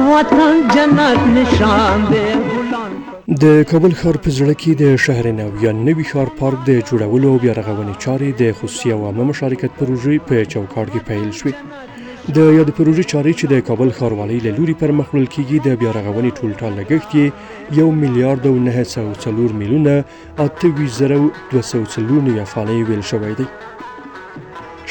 وطن جنت نشان دی. د کابل ښار په زړه کې د شهرنو یا نوي ښار پارک د جوړولو او بیارغونې چارې د خصوصي او عامه مشارکت پروژې په چوکاټ کې پیل شوې. د یاد پروژې چارې چې د کابل ښاروالۍ له لوري پر مخ وړل کېږي د بیارغونې ټولټال لګښت یې 1,904 میلیونه 28,204 افغانیو ویل شوی دی.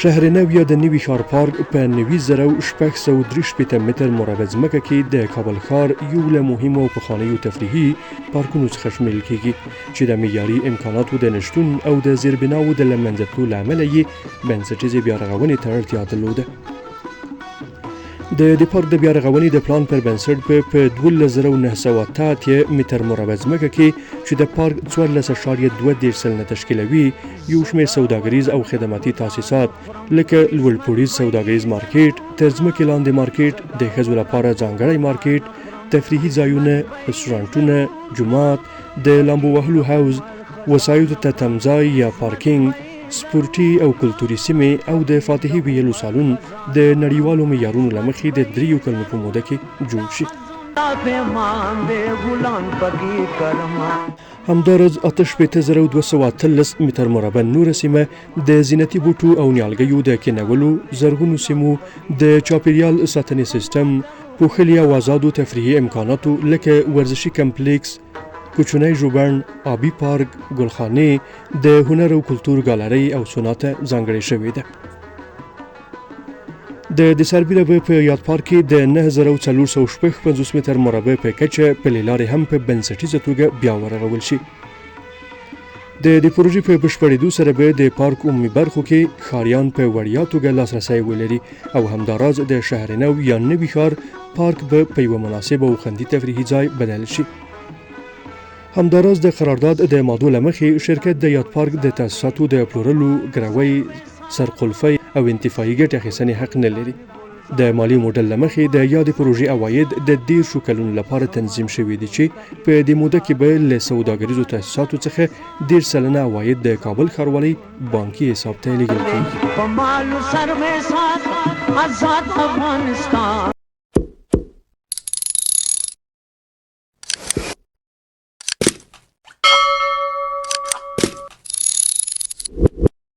شهرنو یا د نوي ښار پارک په 9,663 متر مربع ځمکه کې د کابل ښار یو له مهمو او پخوانیو تفریحي پارکونو څخه شمیرل کېږي چې د معیاري امکاناتو د نشتون او د زیربناوو د له منځه تلو له امله یې بنسټیزې بیارغونې ته اړتیا درلوده. د پارک د بیارغونې د پلان پر بنسټ په 12,908 متر مربع ځمکه کې چې د پارک 14.2 سلنه تشکیلوي یو شمېر سوداګریز او خدماتي تاسیسات لکه لوړپوړیز سوداګریز مارکیټ، تر ځمکې لاندې مارکیټ، د ښځو لپاره ځانګړی مارکیټ، تفریحي ځایونه، رستورانټونه، جومات، د لامبو وهلو حوض، وسایطو ته تمځای یا پارکینګ، سپورتي او کلتوري سیمې او د فاتحې ویلو سالون د نړیوالو معیارونو له مخې د 3 کلونو په موده کې جوړ شي. همداراز 8,213 متر مربع نوره سیمه د زینتي بوټو او نیالګیو د کینولو، زرغونو سیمو، د چاپیریال ساتنې سیستم، پوښلي او آزادو تفریحي امکاناتو لکه ورزشي کمپلیکس، کوچنی ژوبڼ، آبي پارک، ګلخانې، د هنر او کلتور ګالرۍ او سوناته ځانګړې شوې ده. د سربیره به په یاد پارک کې د 9,455 متر مربع په کچه پلې لارې هم په بنسټیزه توګه بیا ورغول شي. د پروژې په بشپړېدو سره به د پارک عمومي برخو کې ښاریان په وړیا توګه لاسرسی ولري او همداراز د شهرنو یا نوي ښار پارک به په یوه مناسب او خوندي تفریحي ځای بدل شي. همداراز د قرارداد د مادو له مخې شرکت د یاد پارک د تاسیساتو د پلورلو، ګروۍ، سرقلفۍ او انتفاعي ګټې اخیستنې حق نه لري. د مالی موډل له مخې د یادې پروژې عواید د 10 کلونو لپاره تنظیم شوي دي چې په دې موده کې به له سوداګریزو تاسیساتو څخه 10 سلنه عواید د کابل ښاروالۍ بانکي حساب ته لیږل کېږي.